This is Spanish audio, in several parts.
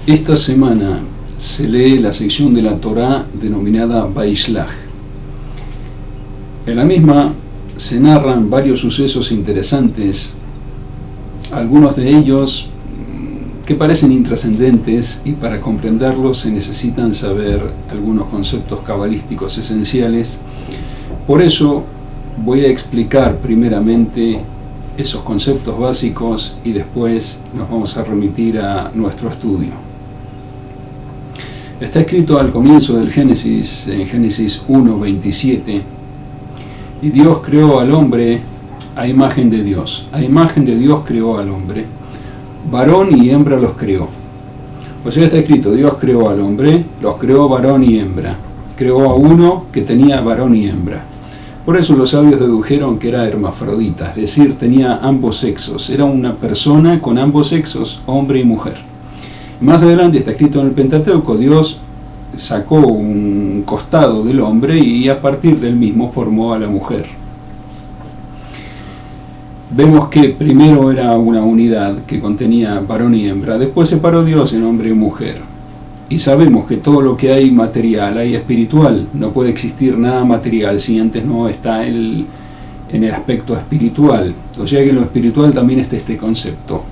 Esta semana se lee la sección de la Torá denominada Vaishlach. En la misma se narran varios sucesos interesantes, algunos de ellos que parecen intrascendentes, y para comprenderlos se necesitan saber algunos conceptos cabalísticos esenciales. Por eso voy a explicar primeramente esos conceptos básicos y después nos vamos a remitir a nuestro estudio. Está escrito al comienzo del Génesis, en Génesis 1:27, y Dios creó al hombre a imagen de Dios. A imagen de Dios creó al hombre, varón y hembra los creó. O sea, está escrito, Dios creó al hombre, los creó varón y hembra. Creó a uno que tenía varón y hembra. Por eso los sabios dedujeron que era hermafrodita, es decir, tenía ambos sexos. Era una persona con ambos sexos, hombre y mujer. Más adelante está escrito en el Pentateuco, Dios sacó un costado del hombre y a partir del mismo formó a la mujer. Vemos que primero era una unidad que contenía varón y hembra, después separó Dios en hombre y mujer. Y sabemos que todo lo que hay material, hay espiritual. No puede existir nada material si antes no está en el aspecto espiritual. O sea que en lo espiritual también está este concepto.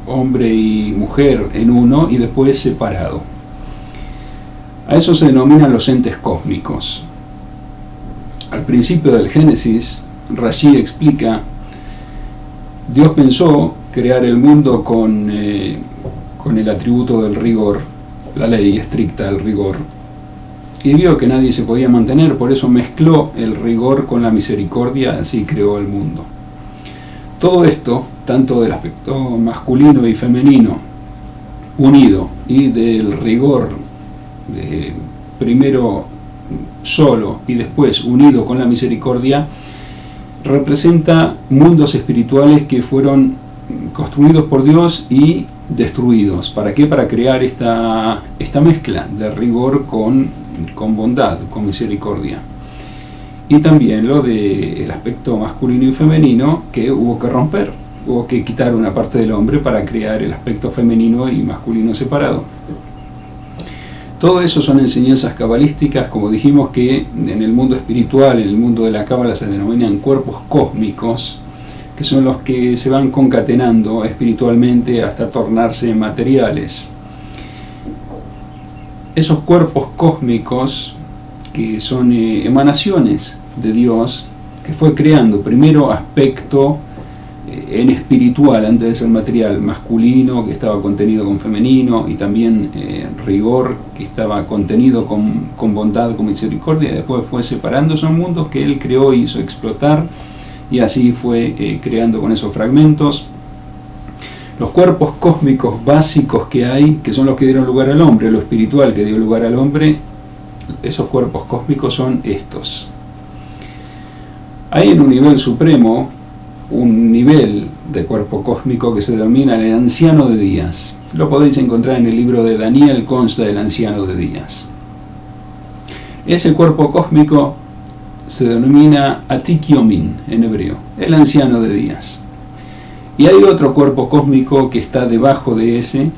Hombre y mujer en uno y después separado. A eso se denominan los entes cósmicos. Al principio del Génesis, Rashi explica, Dios pensó crear el mundo con el atributo del rigor, la ley estricta del rigor, y vio que nadie se podía mantener, por eso mezcló el rigor con la misericordia, así creó el mundo. Todo esto, tanto del aspecto masculino y femenino unido, y del rigor primero solo y después unido con la misericordia, representa mundos espirituales que fueron construidos por Dios y destruidos. ¿Para qué? Para crear esta mezcla de rigor con bondad, con misericordia. Y también lo del aspecto masculino y femenino, que hubo que romper, hubo que quitar una parte del hombre para crear el aspecto femenino y masculino separado. Todo eso son enseñanzas cabalísticas, como dijimos, que en el mundo espiritual, en el mundo de la cábala, se denominan cuerpos cósmicos, que son los que se van concatenando espiritualmente hasta tornarse materiales. Esos cuerpos cósmicos, que son emanaciones de Dios, que fue creando primero aspecto en espiritual, antes de ser material, masculino, que estaba contenido con femenino, y también rigor, que estaba contenido con bondad, con misericordia, y después fue separando. Son mundos que Él creó y hizo explotar, y así fue creando con esos fragmentos. Los cuerpos cósmicos básicos que hay, que son los que dieron lugar al hombre, lo espiritual que dio lugar al hombre, esos cuerpos cósmicos son estos. Hay en un nivel supremo un nivel de cuerpo cósmico que se denomina el anciano de días. Lo podéis encontrar en el libro de Daniel, consta del anciano de días. Ese cuerpo cósmico se denomina Atik Yomin en hebreo, el anciano de días. Y hay otro cuerpo cósmico que está debajo de ese,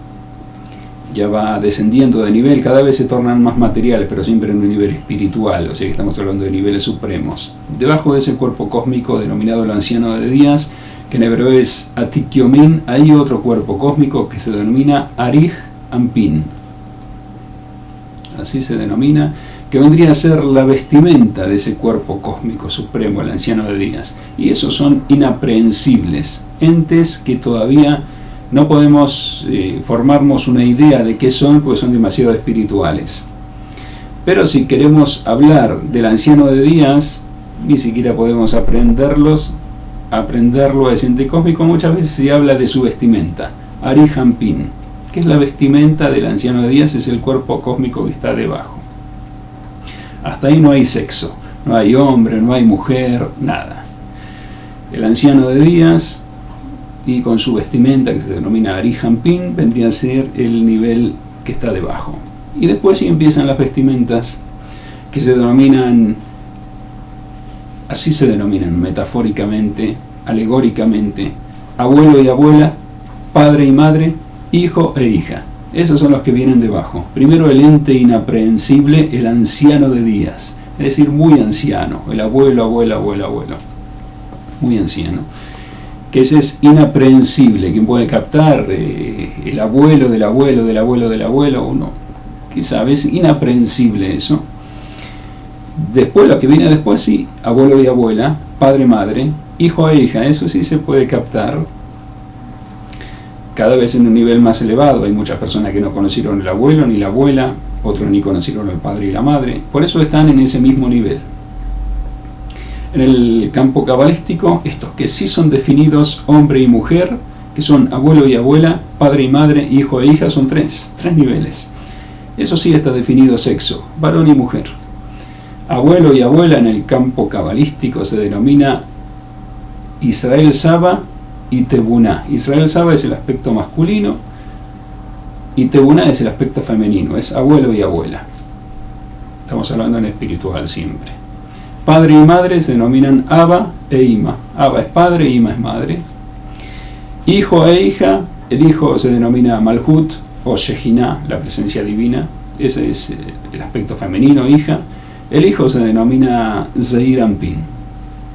ya va descendiendo de nivel, cada vez se tornan más materiales, pero siempre en un nivel espiritual, o sea que estamos hablando de niveles supremos. Debajo de ese cuerpo cósmico denominado el anciano de días, que en hebreo es Atik Yomin, hay otro cuerpo cósmico que se denomina Arij Ampin. Así se denomina, que vendría a ser la vestimenta de ese cuerpo cósmico supremo, el anciano de días. Y esos son inaprehensibles, entes que todavía no podemos formarnos una idea de qué son, porque son demasiado espirituales. Pero si queremos hablar del anciano de días, ni siquiera podemos aprenderlo a ese ente cósmico. Muchas veces se habla de su vestimenta, Arij Ampin, que es la vestimenta del anciano de días, es el cuerpo cósmico que está debajo. Hasta ahí no hay sexo, no hay hombre, no hay mujer, nada. El anciano de días, y con su vestimenta que se denomina Arij Ampin, vendría a ser el nivel que está debajo. Y después sí empiezan las vestimentas que se denominan, así se denominan metafóricamente, alegóricamente, abuelo y abuela, padre y madre, hijo e hija. Esos son los que vienen debajo. Primero el ente inaprehensible, el anciano de días, es decir, muy anciano, el abuelo, abuelo, muy anciano, que ese es inaprehensible. ¿Quién puede captar? El abuelo del abuelo del abuelo del abuelo, uno que sabe, es inaprehensible eso. Después, lo que viene después, sí, abuelo y abuela, padre, madre, hijo e hija, eso sí se puede captar, cada vez en un nivel más elevado. Hay muchas personas que no conocieron el abuelo ni la abuela, otros ni conocieron el padre y la madre, por eso están en ese mismo nivel. En el campo cabalístico, estos que sí son definidos hombre y mujer, que son abuelo y abuela, padre y madre, hijo e hija, son tres niveles. Eso sí está definido sexo, varón y mujer. Abuelo y abuela en el campo cabalístico se denomina Israel Saba y Tebuná. Israel Saba es el aspecto masculino y Tebuná es el aspecto femenino, es abuelo y abuela. Estamos hablando en espiritual siempre. Padre y madre se denominan Abba e Ima. Abba es padre, Ima es madre. Hijo e hija, el hijo se denomina Malhut o Shejiná, la presencia divina. Ese es el aspecto femenino, hija. El hijo se denomina Zeir Anpin.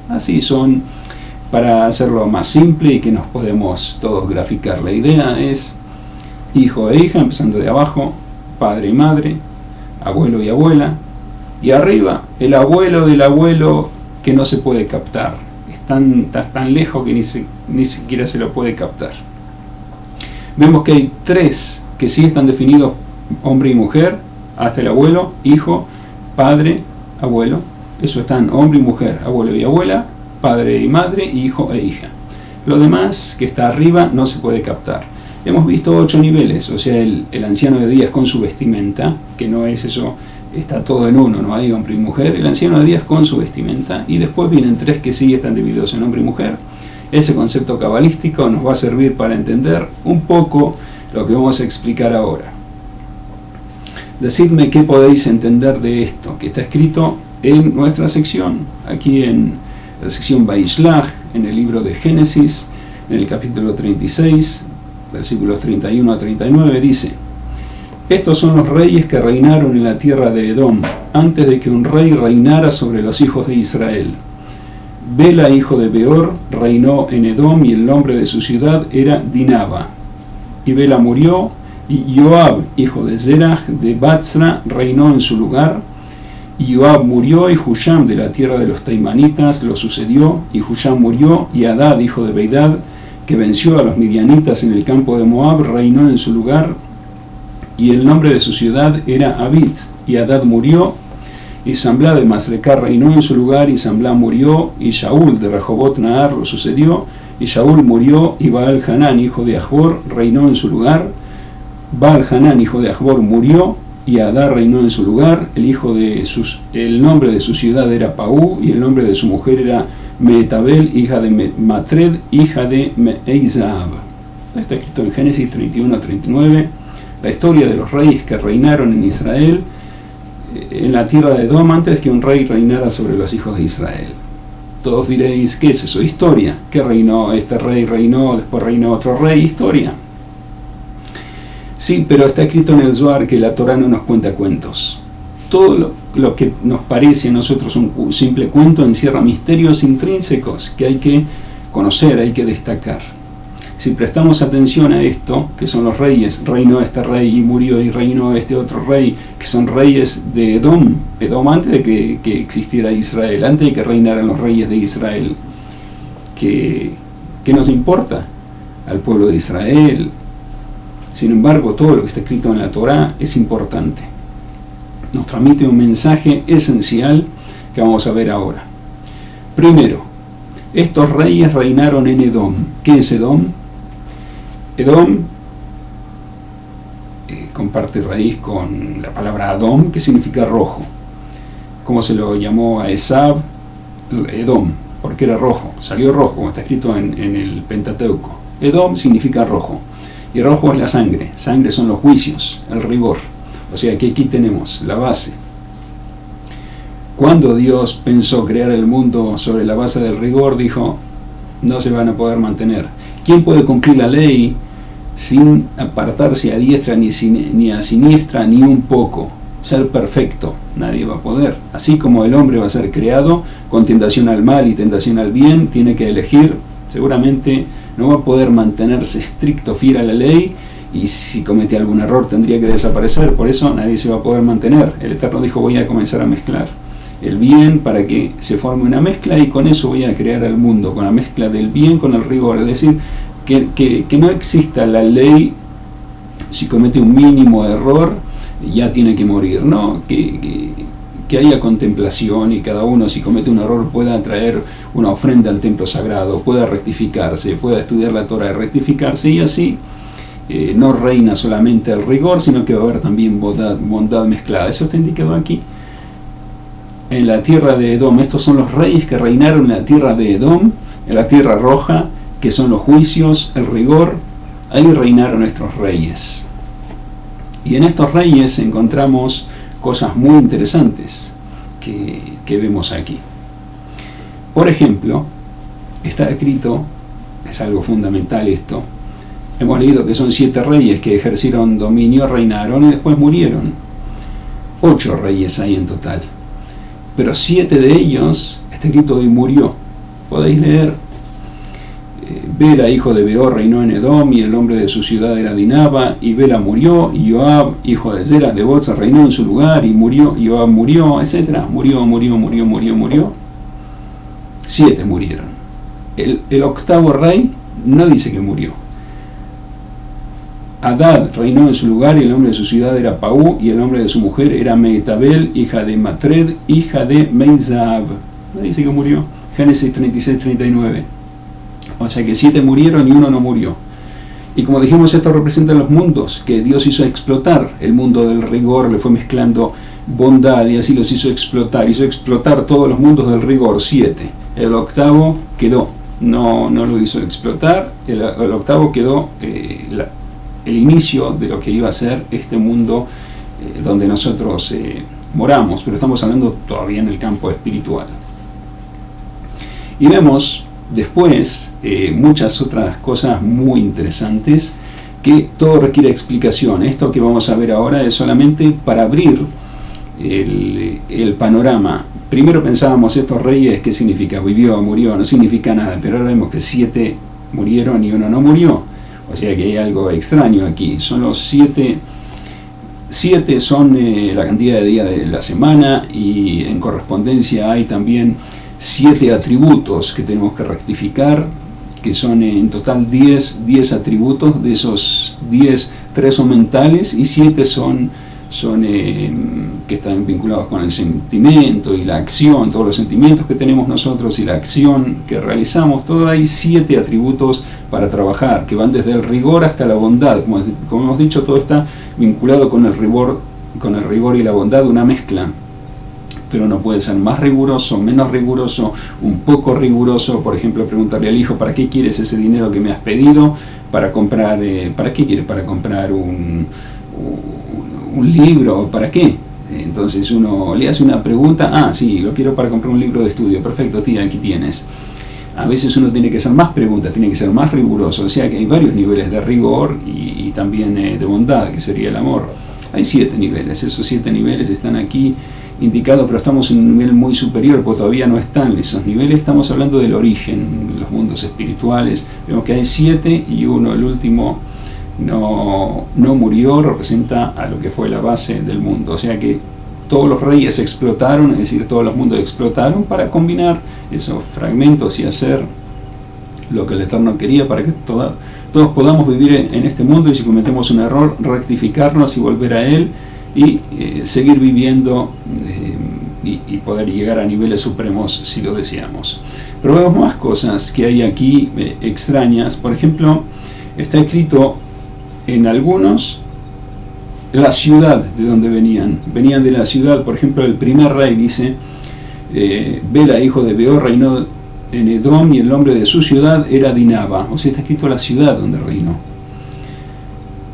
Así son, para hacerlo más simple y que nos podemos todos graficar. La idea es hijo e hija, empezando de abajo, padre y madre, abuelo y abuela, y arriba el abuelo del abuelo que no se puede captar. Está tan lejos que ni siquiera se lo puede captar. Vemos que hay tres que sí están definidos hombre y mujer, hasta el abuelo, hijo, padre, abuelo. Eso están hombre y mujer, abuelo y abuela, padre y madre, hijo e hija. Lo demás que está arriba no se puede captar. Hemos visto 8 niveles, o sea, el anciano de días con su vestimenta, que no es eso, está todo en uno, no hay hombre y mujer. El anciano de días con su vestimenta, y después vienen 3 que sí están divididos en hombre y mujer. Ese concepto cabalístico nos va a servir para entender un poco lo que vamos a explicar ahora. Decidme qué podéis entender de esto, que está escrito en nuestra sección, aquí en la sección Vaishlach, en el libro de Génesis, en el capítulo 36, versículos 31 a 39, dice: estos son los reyes que reinaron en la tierra de Edom, antes de que un rey reinara sobre los hijos de Israel. Bela, hijo de Beor, reinó en Edom, y el nombre de su ciudad era Dinaba. Y Bela murió, y Joab, hijo de Zerah, de Batzra, reinó en su lugar. Y Joab murió, y Husham, de la tierra de los Taimanitas, lo sucedió. Y Husham murió, y Hadad, hijo de Beidad, que venció a los midianitas en el campo de Moab, reinó en su lugar. Y el nombre de su ciudad era Abit. Y Hadad murió, y Samblá de Masrecá reinó en su lugar, y Samblá murió, y Shaul de Rehobot Nahar lo sucedió. Y Shaul murió, y Baal Hanán, hijo de Achbor, reinó en su lugar. Baal Hanán, hijo de Achbor, murió, y Hadad reinó en su lugar. El nombre de su ciudad era Paú, y el nombre de su mujer era Mehetabel, hija de Matred, hija de Meizab. Está escrito en Génesis 31-39, la historia de los reyes que reinaron en Israel, en la tierra de Edom, antes de que un rey reinara sobre los hijos de Israel. Todos diréis, ¿qué es eso? Historia. ¿Qué reinó? Este rey reinó, después reinó otro rey. Historia. Sí, pero está escrito en el Zohar que la Torah no nos cuenta cuentos. Todo lo que nos parece a nosotros un simple cuento encierra misterios intrínsecos que hay que conocer, hay que destacar. Si prestamos atención a esto, que son los reyes, reinó este rey y murió, y reinó este otro rey, que son reyes de Edom, antes de que existiera Israel, antes de que reinaran los reyes de Israel, ¿qué nos importa al pueblo de Israel? Sin embargo, todo lo que está escrito en la Torá es importante. Nos transmite un mensaje esencial que vamos a ver ahora. Primero, estos reyes reinaron en Edom. ¿Qué es Edom? Edom comparte raíz con la palabra Adom, que significa rojo. ¿Cómo se lo llamó a Esab? Edom, porque era rojo, salió rojo, como está escrito en el Pentateuco. Edom significa rojo, y rojo es la sangre. Sangre son los juicios, el rigor. O sea que aquí tenemos la base. Cuando Dios pensó crear el mundo sobre la base del rigor, dijo, no se van a poder mantener. ¿Quién puede cumplir la ley sin apartarse a diestra ni a siniestra ni un poco, ser perfecto, nadie va a poder. Así como el hombre va a ser creado con tentación al mal y tentación al bien, tiene que elegir, seguramente no va a poder mantenerse estricto, fiel a la ley, y si comete algún error tendría que desaparecer. Por eso nadie se va a poder mantener. El Eterno dijo: voy a comenzar a mezclar el bien para que se forme una mezcla, y con eso voy a crear el mundo, con la mezcla del bien con el rigor. Es decir, que no exista la ley, si comete un mínimo error ya tiene que morir, no, que haya contemplación, y cada uno, si comete un error, pueda traer una ofrenda al templo sagrado, pueda rectificarse, pueda estudiar la Torah y rectificarse, y así no reina solamente el rigor, sino que va a haber también bondad mezclada. Eso está indicado aquí en la tierra de Edom. Estos son los reyes que reinaron en la tierra de Edom, en la tierra roja, que son los juicios, el rigor. Ahí reinaron nuestros reyes. Y en estos reyes encontramos cosas muy interesantes que vemos aquí. Por ejemplo, está escrito, es algo fundamental esto, hemos leído que son 7 reyes que ejercieron dominio, reinaron y después murieron. 8 reyes hay en total, pero 7 de ellos, está escrito, y murió. Podéis leer: Bela, hijo de Beor, reinó en Edom, y el nombre de su ciudad era Dinaba, y Bela murió, y Joab, hijo de Zerah de Botza, reinó en su lugar, y murió, Joab murió, etc. Murió. 7 murieron. El octavo rey no dice que murió. Hadad reinó en su lugar, y el nombre de su ciudad era Paú, y el nombre de su mujer era Mehetabel, hija de Matred, hija de Meizab. No dice que murió. Génesis 36-39. O sea que 7 murieron y 1 no murió. Y como dijimos, esto representa los mundos que Dios hizo explotar. El mundo del rigor le fue mezclando bondad, y así los hizo explotar todos los mundos del rigor. 7. El octavo quedó, no lo hizo explotar. El octavo quedó el inicio de lo que iba a ser este mundo donde nosotros moramos, pero estamos hablando todavía en el campo espiritual. Y vemos después muchas otras cosas muy interesantes, que todo requiere explicación. Esto que vamos a ver ahora es solamente para abrir el panorama. Primero pensábamos, estos reyes, ¿qué significa? Vivió, murió, no significa nada, pero ahora vemos que 7 murieron y 1 no murió. O sea que hay algo extraño aquí. Son los 7 son la cantidad de días de la semana, y en correspondencia hay también 7 atributos que tenemos que rectificar, que son en total 10 atributos. De esos 10, 3 son mentales y 7 son que están vinculados con el sentimiento y la acción, todos los sentimientos que tenemos nosotros y la acción que realizamos. Todo hay 7 atributos para trabajar, que van desde el rigor hasta la bondad. Como hemos dicho, todo está vinculado con el rigor y la bondad, una mezcla. Pero no puede ser más riguroso, menos riguroso, un poco riguroso. Por ejemplo, preguntarle al hijo: ¿para qué quieres ese dinero que me has pedido? Para comprar, ¿para qué quieres? Para comprar un libro. ¿Para qué? Entonces uno le hace una pregunta: sí, lo quiero para comprar un libro de estudio. Perfecto, tía, aquí tienes. A veces uno tiene que hacer más preguntas, tiene que ser más riguroso. O sea que hay varios niveles de rigor y también de bondad, que sería el amor. Hay 7 niveles, esos 7 niveles están aquí indicados, pero estamos en un nivel muy superior, porque todavía no están esos niveles. Estamos hablando del origen, los mundos espirituales. Vemos que hay 7 y 1, el último, no murió, representa a lo que fue la base del mundo. O sea que todos los reyes explotaron, es decir, todos los mundos explotaron para combinar esos fragmentos y hacer lo que el Eterno quería, para que todos podamos vivir en este mundo, y si cometemos un error, rectificarnos y volver a él, y seguir viviendo y poder llegar a niveles supremos si lo deseamos. Pero vemos más cosas que hay aquí extrañas. Por ejemplo, está escrito en algunos la ciudad de donde venían de la ciudad. Por ejemplo, el primer rey dice: Bela, hijo de Beor, reinó en Edom, y el nombre de su ciudad era Dinaba. O sea, está escrito la ciudad donde reinó.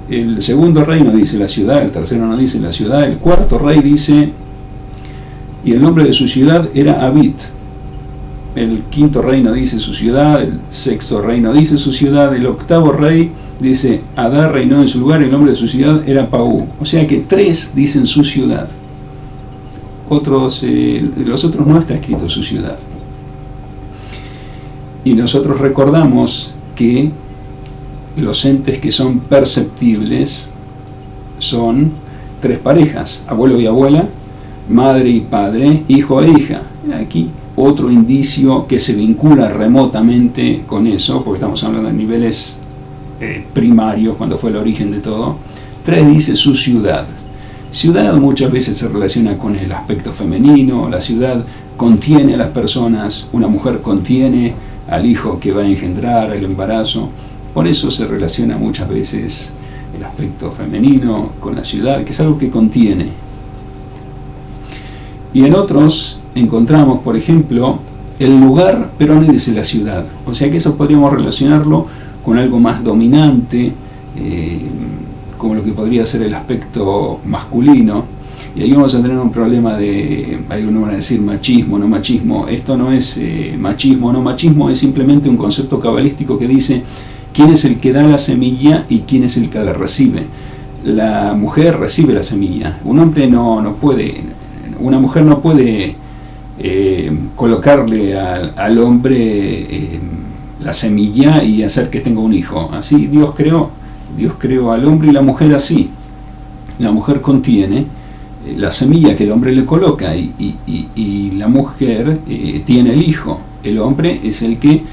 El segundo rey no dice la ciudad, el tercero no dice la ciudad, el cuarto rey dice: y el nombre de su ciudad era Abit. el quinto rey no dice su ciudad, el sexto rey no dice su ciudad, el octavo rey dice Adar reinó en su lugar y el nombre de su ciudad era Paú. O sea que 3 dicen su ciudad. Los otros no está escrito su ciudad. Y nosotros recordamos que los entes que son perceptibles son 3 parejas, abuelo y abuela, madre y padre, hijo e hija. Aquí otro indicio que se vincula remotamente con eso, porque estamos hablando de niveles primarios, cuando fue el origen de todo. 3 dice su ciudad. Ciudad muchas veces se relaciona con el aspecto femenino, la ciudad contiene a las personas, una mujer contiene al hijo que va a engendrar, el embarazo. Por eso se relaciona muchas veces el aspecto femenino con la ciudad, que es algo que contiene. Y en otros encontramos, por ejemplo, el lugar, pero no dice la ciudad. O sea que eso podríamos relacionarlo con algo más dominante, como lo que podría ser el aspecto masculino. Y ahí vamos a tener un problema de, uno va a decir machismo, no machismo. Esto no es machismo, no machismo, es simplemente un concepto cabalístico que dice quién es el que da la semilla y quién es el que la recibe. La mujer recibe la semilla. Un hombre no puede, una mujer no puede colocarle al hombre la semilla y hacer que tenga un hijo. Así Dios creó al hombre y la mujer así. La mujer contiene la semilla que el hombre le coloca y la mujer tiene el hijo. El hombre es el que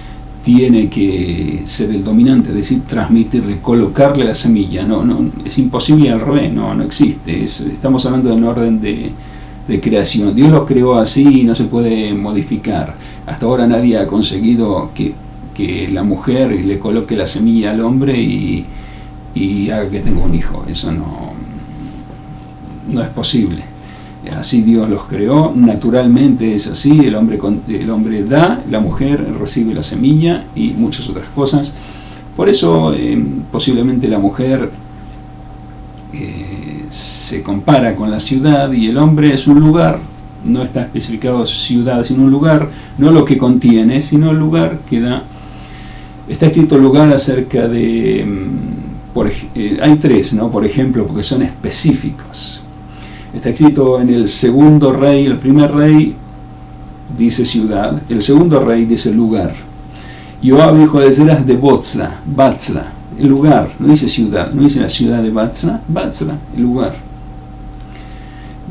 tiene que ser el dominante, es decir, transmitirle, colocarle la semilla. No, es imposible al revés, no existe. Estamos hablando de un orden de creación. Dios lo creó así y no se puede modificar. Hasta ahora nadie ha conseguido que la mujer le coloque la semilla al hombre y haga que tenga un hijo. Eso no es posible. Así Dios los creó, naturalmente es así. El hombre da, la mujer recibe la semilla y muchas otras cosas. Por eso posiblemente la mujer se compara con la ciudad y el hombre es un lugar. No está especificado ciudad sino un lugar, no lo que contiene sino el lugar que da. Está escrito lugar acerca de hay 3, ¿no? Por ejemplo, porque son específicos. Está escrito en el segundo rey. El primer rey dice ciudad, el segundo rey dice lugar. Joab, hijo de Zeras, de Batzra, el lugar, no dice ciudad, no dice la ciudad de Batzra, el lugar.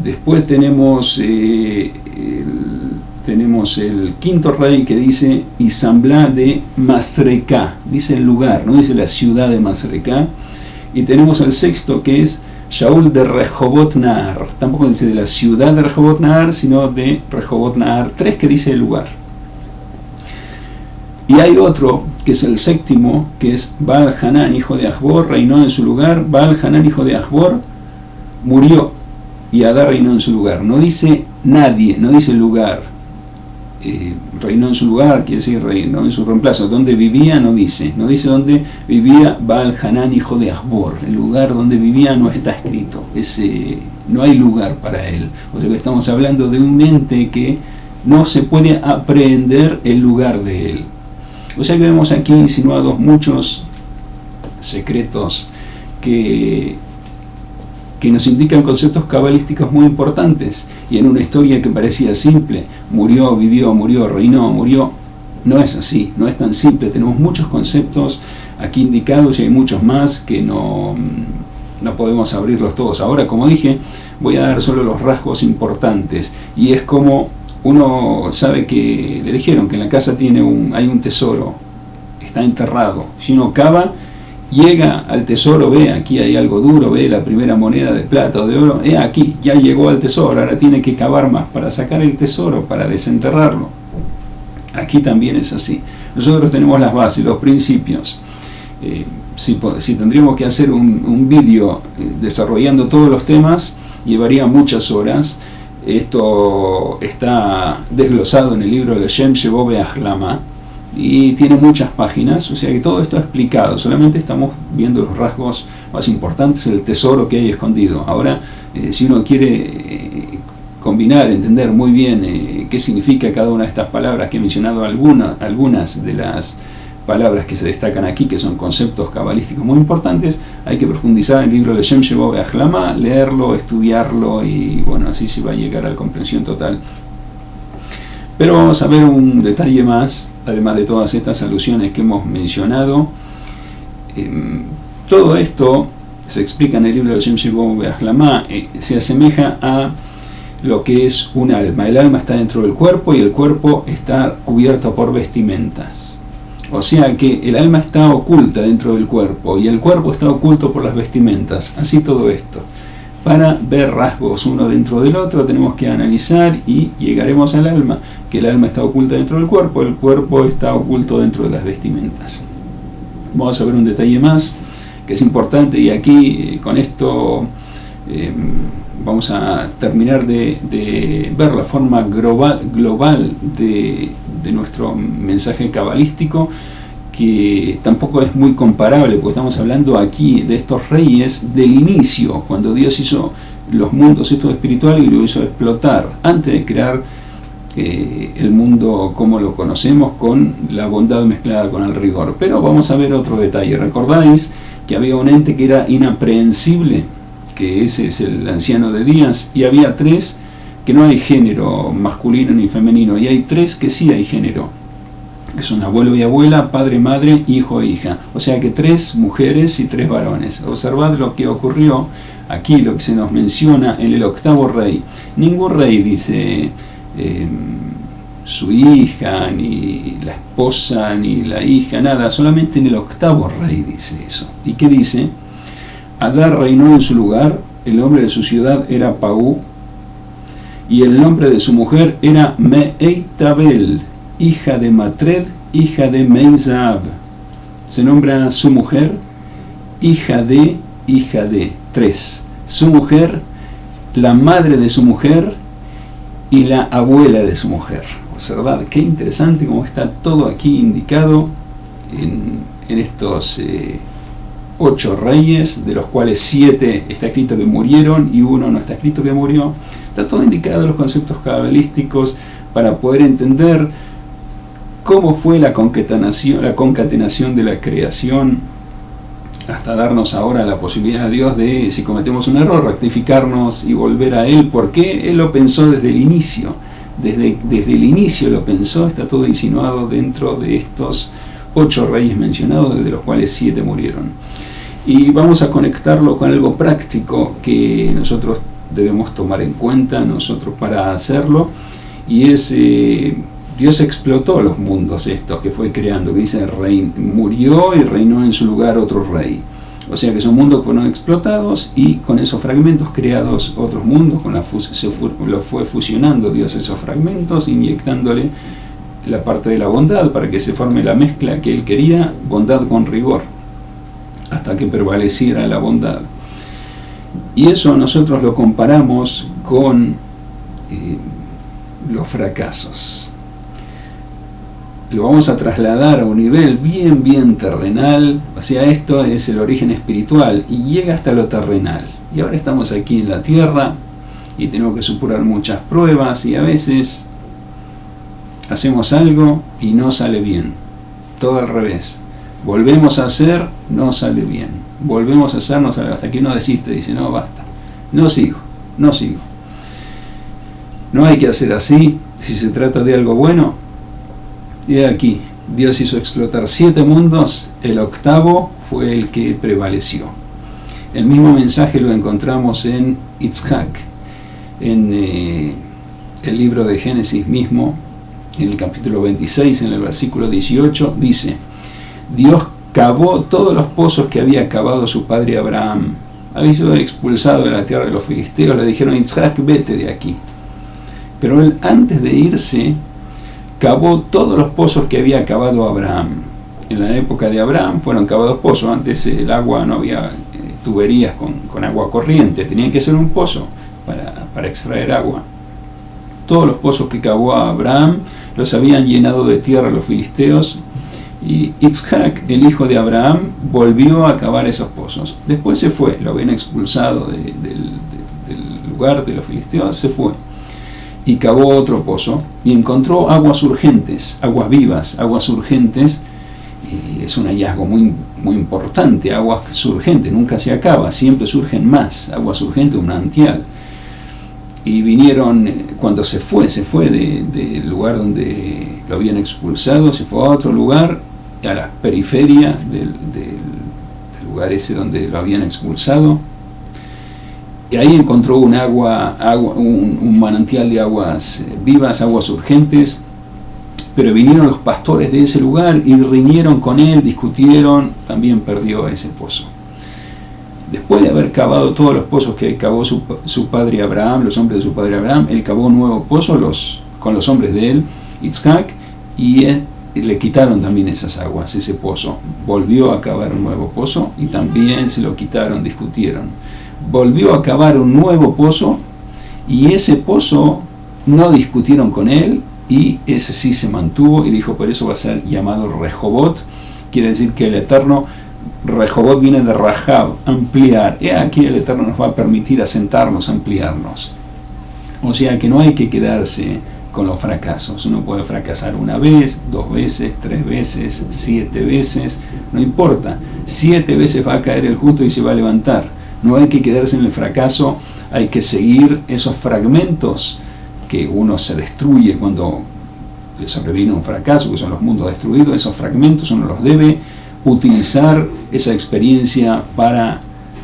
Después tenemos el quinto rey que dice Isamblá de Masreká, dice el lugar, no dice la ciudad de Masreká. Y tenemos el sexto que es Shaul de Rehobot Nahar, tampoco dice de la ciudad de Rehobot Nahar, sino de Rehobot Nahar. 3 que dice el lugar. Y hay otro, que es el séptimo, que es Baal Hanán, hijo de Ajbor, reinó en su lugar. Baal Hanán, hijo de Ajbor, murió y Adar reinó en su lugar. No dice nadie, no dice el lugar. Reinó en su lugar, quiere decir reinó en su reemplazo. Donde vivía no dice dónde vivía Baal Hanán, hijo de Ajbor. El lugar donde vivía no está escrito, no hay lugar para él. O sea que estamos hablando de un ente que no se puede aprehender el lugar de él. O sea que vemos aquí insinuados muchos secretos que nos indican conceptos cabalísticos muy importantes, y en una historia que parecía simple, murió, vivió, murió, reinó, murió, no es así, no es tan simple. Tenemos muchos conceptos aquí indicados y hay muchos más que no podemos abrirlos todos. Ahora, como dije, voy a dar solo los rasgos importantes, y es como uno sabe que le dijeron que en la casa hay un tesoro, está enterrado. Si uno cava, llega al tesoro, ve aquí hay algo duro, ve la primera moneda de plata o de oro, aquí ya llegó al tesoro, ahora tiene que cavar más para sacar el tesoro, para desenterrarlo. Aquí también es así. Nosotros tenemos las bases, los principios. Si tendríamos que hacer un vídeo desarrollando todos los temas, llevaría muchas horas. Esto está desglosado en el libro de Shem Shebo Be'achlama y tiene muchas páginas, o sea que todo esto explicado. Solamente estamos viendo los rasgos más importantes, el tesoro que hay escondido. Ahora, si uno quiere combinar, entender muy bien qué significa cada una de estas palabras, que he mencionado algunas de las palabras que se destacan aquí, que son conceptos cabalísticos muy importantes. Hay que profundizar en el libro de Shem Shebo Be'achlama, leerlo, estudiarlo, y bueno, así se va a llegar a la comprensión total. Pero vamos a ver un detalle más, además de todas estas alusiones que hemos mencionado. Todo esto se explica en el libro de Shem Shebo Be'achlama, se asemeja a lo que es un alma. El alma está dentro del cuerpo y el cuerpo está cubierto por vestimentas. O sea que el alma está oculta dentro del cuerpo y el cuerpo está oculto por las vestimentas. Así todo esto. Para ver rasgos uno dentro del otro tenemos que analizar y llegaremos al alma, que el alma está oculta dentro del cuerpo, el cuerpo está oculto dentro de las vestimentas. Vamos a ver un detalle más que es importante, y aquí con esto vamos a terminar de ver la forma global de nuestro mensaje cabalístico, que tampoco es muy comparable, porque estamos hablando aquí de estos reyes del inicio, cuando Dios hizo los mundos estos espirituales y lo hizo explotar, antes de crear el mundo como lo conocemos, con la bondad mezclada con el rigor. Pero vamos a ver otro detalle. ¿Recordáis que había un ente que era inaprehensible? Que ese es el anciano de días, y había tres que no hay género masculino ni femenino, y hay tres que sí hay género, que son abuelo y abuela, padre, madre, hijo e hija. O sea que tres mujeres y tres varones. Observad lo que ocurrió aquí, lo que se nos menciona en el octavo rey. Ningún rey dice su hija, ni la esposa, ni la hija, nada. Solamente en el octavo rey dice eso. ¿Y qué dice? Adar reinó en su lugar, el nombre de su ciudad era Paú, y el nombre de su mujer era Me'eitabel, hija de Matred, hija de Meizab. Se nombra su mujer, hija de, tres. Su mujer, la madre de su mujer y la abuela de su mujer. Observad, qué interesante cómo está todo aquí indicado en estos 8 reyes, de los cuales 7 está escrito que murieron y 1 no está escrito que murió. Está todo indicado en los conceptos cabalísticos para poder entender cómo fue la concatenación de la creación, hasta darnos ahora la posibilidad a Dios de, si cometemos un error, rectificarnos y volver a Él, porque Él lo pensó desde el inicio. Desde el inicio lo pensó, está todo insinuado dentro de estos 8 reyes mencionados, de los cuales 7 murieron. Y vamos a conectarlo con algo práctico que nosotros debemos tomar en cuenta nosotros para hacerlo, y es Dios explotó los mundos estos que fue creando, que dice murió y reinó en su lugar otro rey. O sea que son mundos que fueron explotados, y con esos fragmentos creados otros mundos, lo fue fusionando Dios esos fragmentos, inyectándole la parte de la bondad para que se forme la mezcla que Él quería, bondad con rigor, hasta que prevaleciera la bondad. Y eso nosotros lo comparamos con los fracasos. Lo vamos a trasladar a un nivel bien terrenal, o sea, esto es el origen espiritual y llega hasta lo terrenal. Y ahora estamos aquí en la tierra y tenemos que superar muchas pruebas, y a veces hacemos algo y no sale bien, todo al revés. Volvemos a hacer, no sale bien. Volvemos a hacer, no sale, hasta que uno desiste, dice, no, basta, no sigo. No hay que hacer así. Si se trata de algo bueno, y aquí Dios hizo explotar 7 mundos, el octavo fue el que prevaleció. El mismo mensaje lo encontramos en Yitzhak, en el libro de Génesis mismo, en el capítulo 26, en el versículo 18, dice: Dios cavó todos los pozos que había cavado su padre Abraham. Había sido expulsado de la tierra de los filisteos, le dijeron: Yitzhak, vete de aquí. Pero él, antes de irse, cavó todos los pozos que había cavado Abraham. En la época de Abraham fueron cavados pozos. Antes el agua, no había tuberías con agua corriente, tenían que ser un pozo para extraer agua. Todos los pozos que cavó Abraham los habían llenado de tierra los filisteos, y Yitzhak, el hijo de Abraham, volvió a cavar esos pozos. Después se fue, lo habían expulsado del lugar de los filisteos, se fue. y cavó otro pozo y encontró aguas urgentes, aguas vivas, aguas urgentes. Y es un hallazgo muy, muy importante. Aguas surgentes, nunca se acaba, siempre surgen más. Aguas urgentes, un manantial. Y vinieron, cuando se fue del lugar donde lo habían expulsado, se fue a otro lugar, a las periferias del lugar ese donde lo habían expulsado, y ahí encontró un manantial de aguas vivas, aguas urgentes. Pero vinieron los pastores de ese lugar y riñeron con él, discutieron, también perdió ese pozo. Después de haber cavado todos los pozos que cavó su padre Abraham, los hombres de su padre Abraham, él cavó un nuevo pozo con los hombres de él, Isaac, y le quitaron también esas aguas, ese pozo. Volvió a cavar un nuevo pozo y también se lo quitaron, discutieron. Volvió a cavar un nuevo pozo y ese pozo no discutieron con él, y ese sí se mantuvo, y dijo, por eso va a ser llamado Rehobot. Quiere decir que el Eterno, Rehobot viene de Rahab, ampliar. Y aquí el Eterno nos va a permitir asentarnos, ampliarnos. O sea que no hay que quedarse con los fracasos. Uno puede fracasar una vez, 2 veces, 3 veces, 7 veces, no importa. 7 veces va a caer el justo y se va a levantar. No hay que quedarse en el fracaso, hay que seguir esos fragmentos que uno se destruye cuando le sobreviene un fracaso, que son los mundos destruidos. Esos fragmentos uno los debe utilizar, esa experiencia, para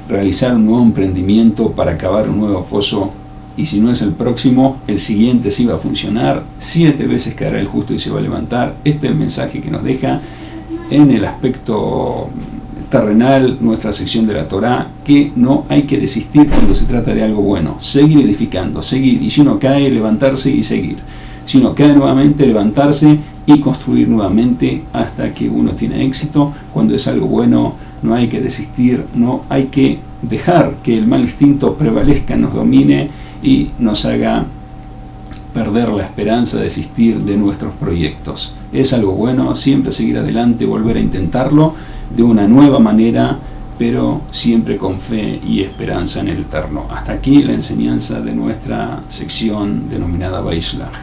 realizar un nuevo emprendimiento, para cavar un nuevo pozo, y si no es el próximo, el siguiente sí va a funcionar. 7 veces caerá el justo y se va a levantar. Este es el mensaje que nos deja en el aspecto terrenal nuestra sección de la Torá, que no hay que desistir cuando se trata de algo bueno, seguir edificando, seguir, y si uno cae, levantarse y seguir, si uno cae nuevamente, levantarse y construir nuevamente hasta que uno tiene éxito. Cuando es algo bueno, no hay que desistir, no hay que dejar que el mal instinto prevalezca, nos domine y nos haga perder la esperanza, desistir de nuestros proyectos. Es algo bueno, siempre seguir adelante, volver a intentarlo de una nueva manera, pero siempre con fe y esperanza en el Eterno. Hasta aquí la enseñanza de nuestra sección denominada Vaishlach.